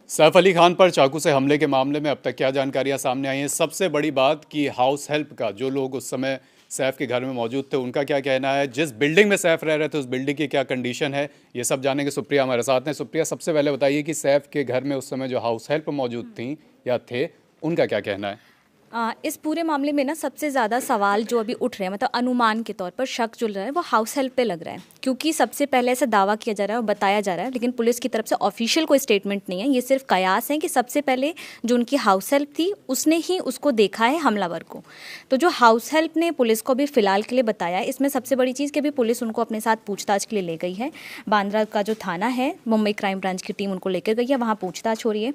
सैफ अली खान पर चाकू से हमले के मामले में अब तक क्या जानकारियां सामने आई हैं? सबसे बड़ी बात कि हाउस हेल्प का जो लोग उस समय सैफ के घर में मौजूद थे उनका क्या कहना है, जिस बिल्डिंग में सैफ रह रहे थे उस बिल्डिंग की क्या कंडीशन है, ये सब जानेंगे। सुप्रिया हमारे साथ हैं। सुप्रिया, सबसे पहले बताइए कि सैफ के घर में उस समय जो हाउस हेल्प मौजूद थी या थे, उनका क्या कहना है? इस पूरे मामले में ना सबसे ज़्यादा सवाल जो अभी उठ रहे हैं, मतलब अनुमान के तौर पर शक जो रहा है वो हाउस हेल्प पे लग रहा है, क्योंकि सबसे पहले ऐसा दावा किया जा रहा है और बताया जा रहा है, लेकिन पुलिस की तरफ से ऑफिशियल कोई स्टेटमेंट नहीं है। ये सिर्फ कयास है कि सबसे पहले जो उनकी हाउस हेल्प थी उसने ही उसको देखा है हमलावर को। तो जो हाउस हेल्प ने पुलिस को भी फिलहाल के लिए बताया है, इसमें सबसे बड़ी चीज़ कि अभी पुलिस उनको अपने साथ पूछताछ के लिए ले गई है। बांद्रा का जो थाना है, मुंबई क्राइम ब्रांच की टीम उनको लेकर गई है, वहाँ पूछताछ हो रही है।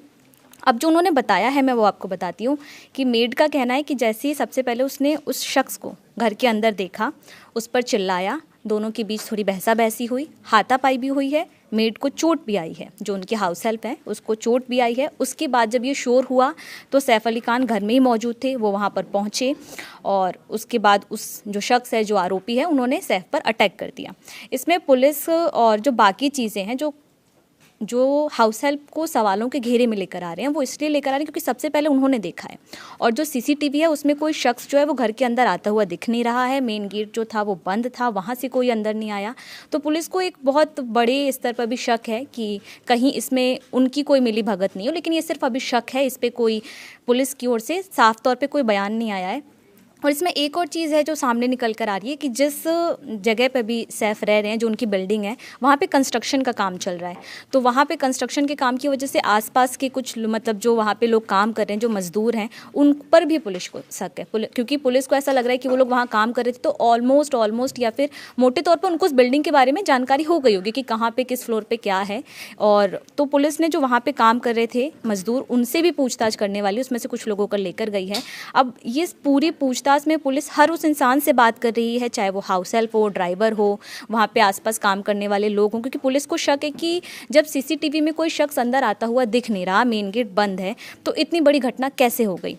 अब जो उन्होंने बताया है मैं वो आपको बताती हूँ कि मेड का कहना है कि जैसे ही सबसे पहले उसने उस शख्स को घर के अंदर देखा, उस पर चिल्लाया, दोनों के बीच थोड़ी बहसा बहसी हुई, हाथापाई भी हुई है, मेड को चोट भी आई है, जो उनकी हाउस हेल्प है उसको चोट भी आई है। उसके बाद जब ये शोर हुआ तो सैफ अली खान घर में ही मौजूद थे, वो वहाँ पर पहुँचे और उसके बाद उस जो शख्स है, जो आरोपी है, उन्होंने सैफ पर अटैक कर दिया। इसमें पुलिस और जो बाकी चीज़ें हैं जो हाउस हेल्प को सवालों के घेरे में लेकर आ रहे हैं, वो इसलिए लेकर आ रहे हैं क्योंकि सबसे पहले उन्होंने देखा है और जो सीसीटीवी है उसमें कोई शख्स जो है वो घर के अंदर आता हुआ दिख नहीं रहा है। मेन गेट जो था वो बंद था, वहाँ से कोई अंदर नहीं आया। तो पुलिस को एक बहुत बड़े स्तर पर भी शक है कि कहीं इसमें उनकी कोई मिली भगत नहीं हो, लेकिन ये सिर्फ अभी शक है, इस पर कोई पुलिस की ओर से साफ तौर पर कोई बयान नहीं आया है। और इसमें एक और चीज़ है जो सामने निकल कर आ रही है कि जिस जगह पे भी सैफ रह रहे हैं, जो उनकी बिल्डिंग है, वहाँ पे कंस्ट्रक्शन का काम चल रहा है। तो वहाँ पे कंस्ट्रक्शन के काम की वजह से आसपास के कुछ मतलब जो वहाँ पे लोग काम कर रहे हैं, जो मजदूर हैं, उन पर भी पुलिस को शक है, क्योंकि पुलिस को ऐसा लग रहा है कि वो लोग वहाँ काम कर रहे थे तो ऑलमोस्ट या फिर मोटे तौर पर उनको उस बिल्डिंग के बारे में जानकारी हो गई होगी कि कहाँ पर किस फ्लोर पर क्या है। और तो पुलिस ने जो वहाँ पर काम कर रहे थे मजदूर, उनसे भी पूछताछ करने वाली, उसमें से कुछ लोगों को लेकर गई है। अब ये पूरी पूछताछ में पुलिस हर उस इंसान से बात कर रही है, चाहे वो हाउस हेल्प हो, ड्राइवर हो, वहाँ पे आसपास काम करने वाले लोग हों, क्योंकि पुलिस को शक है कि जब सीसीटीवी में कोई शख्स अंदर आता हुआ दिख नहीं रहा, मेन गेट बंद है, तो इतनी बड़ी घटना कैसे हो गई।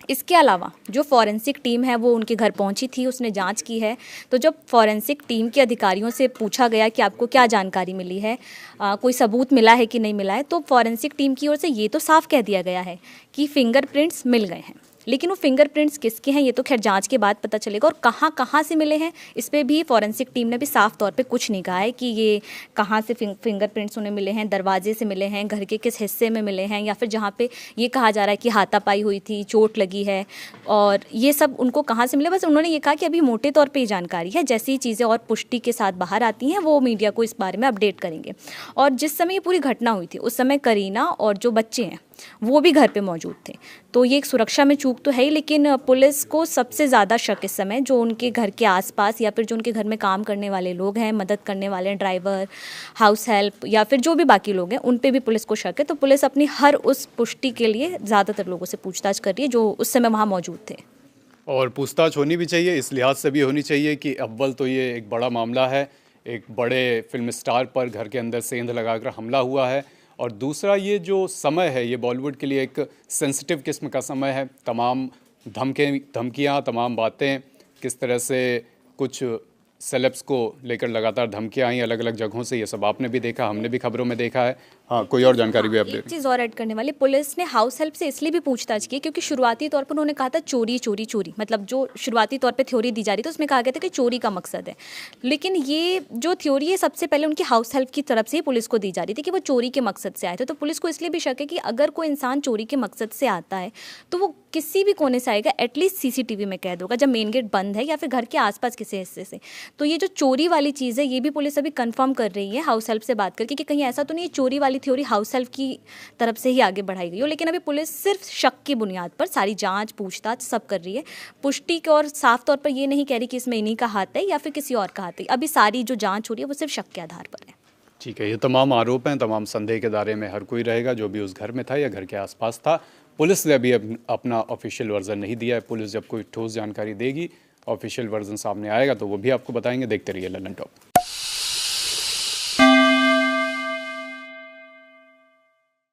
इसके अलावा जो फॉरेंसिक टीम है वो उनके घर पहुंची थी, उसने जांच की है। तो जब फॉरेंसिक टीम के अधिकारियों से पूछा गया कि आपको क्या जानकारी मिली है, कोई सबूत मिला है कि नहीं मिला है, तो फॉरेंसिक टीम की ओर से ये तो साफ कह दिया गया है कि फिंगरप्रिंट्स मिल गए हैं। लेकिन वो फिंगरप्रिंट्स किसके हैं ये तो खैर जांच के बाद पता चलेगा, और कहाँ कहाँ से मिले हैं इस पर भी फॉरेंसिक टीम ने भी साफ तौर पे कुछ नहीं कहा है कि ये कहाँ से फिंगरप्रिंट्स उन्हें मिले हैं, दरवाजे से मिले हैं, घर के किस हिस्से में मिले हैं, या फिर जहाँ पे ये कहा जा रहा है कि हाथापाई हुई थी, चोट लगी है, और ये सब उनको कहाँ से मिले। बस उन्होंने ये कहा कि अभी मोटे तौर पर ये जानकारी है, जैसी चीज़ें और पुष्टि के साथ बाहर आती हैं वो मीडिया को इस बारे में अपडेट करेंगे। और जिस समय ये पूरी घटना हुई थी उस समय करीना और जो बच्चे हैं वो भी घर पे मौजूद थे, तो ये एक सुरक्षा में चूक तो है ही, लेकिन पुलिस को सबसे ज़्यादा शक इस समय जो उनके घर के आसपास या फिर जो उनके घर में काम करने वाले लोग हैं, मदद करने वाले ड्राइवर, हाउस हेल्प या फिर जो भी बाकी लोग हैं, उन पे भी पुलिस को शक है। तो पुलिस अपनी हर उस पुष्टि के लिए ज़्यादातर लोगों से पूछताछ कर रही है जो उस समय वहाँ मौजूद थे। और पूछताछ होनी भी चाहिए, इस लिहाज से भी होनी चाहिए कि अव्वल तो ये एक बड़ा मामला है, एक बड़े फिल्म स्टार पर घर के अंदर सेंध लगाकर हमला हुआ है, और दूसरा ये जो समय है ये बॉलीवुड के लिए एक सेंसिटिव किस्म का समय है। तमाम धमकियाँ, तमाम बातें, किस तरह से कुछ सेलेब्स को लेकर लगातार धमकियाँ आई अलग अलग जगहों से, ये सब आपने भी देखा, हमने भी खबरों में देखा है। हाँ, कोई और जानकारी भी अपडेट? एक चीज़ और ऐड करने वाली, पुलिस ने हाउस हेल्प से इसलिए भी पूछताछ की क्योंकि शुरुआती तौर पर उन्होंने कहा था चोरी चोरी चोरी, मतलब जो शुरुआती तौर पे थ्योरी दी जा रही थी उसमें कहा गया था कि चोरी का मकसद है। लेकिन ये जो थ्योरी है सबसे पहले उनकी हाउस हेल्प की तरफ से ही पुलिस को दी जा रही थी कि वो चोरी के मकसद से आए थे। तो पुलिस को इसलिए भी शक है कि अगर कोई इंसान चोरी के मकसद से आता है तो वो किसी भी कोने से आएगा, एटलीस्ट सीसीटीवी में कैद होगा जब मेन गेट बंद है या फिर घर के आसपास किसी हिस्से से। तो ये जो चोरी वाली चीज़ है ये भी पुलिस अभी कंफर्म कर रही है हाउस हेल्प से बात करके कि कहीं ऐसा तो नहीं है चोरी वाली थ्योरी हाउस हेल्प की तरफ से ही आगे बढ़ाई गई हो। लेकिन अभी पुलिस सिर्फ शक की बुनियाद पर सारी जांच पूछताछ सब कर रही है, पुष्टि की और साफ तौर पर ये नहीं कह रही कि इसमें इन्हीं का हाथ है या फिर किसी और का हाथ है। अभी सारी जो जांच हो रही है वो सिर्फ शक के आधार पर है। ठीक है, ये तमाम आरोप हैं, तमाम संदेह के दायरे में हर कोई रहेगा जो भी उस घर में था या घर के आसपास था। पुलिस ने अभी अपना ऑफिशियल वर्जन नहीं दिया है। पुलिस जब कोई ठोस जानकारी देगी, ऑफिशियल वर्जन सामने आएगा तो वो भी आपको बताएंगे। देखते रहिए लंदन टॉप।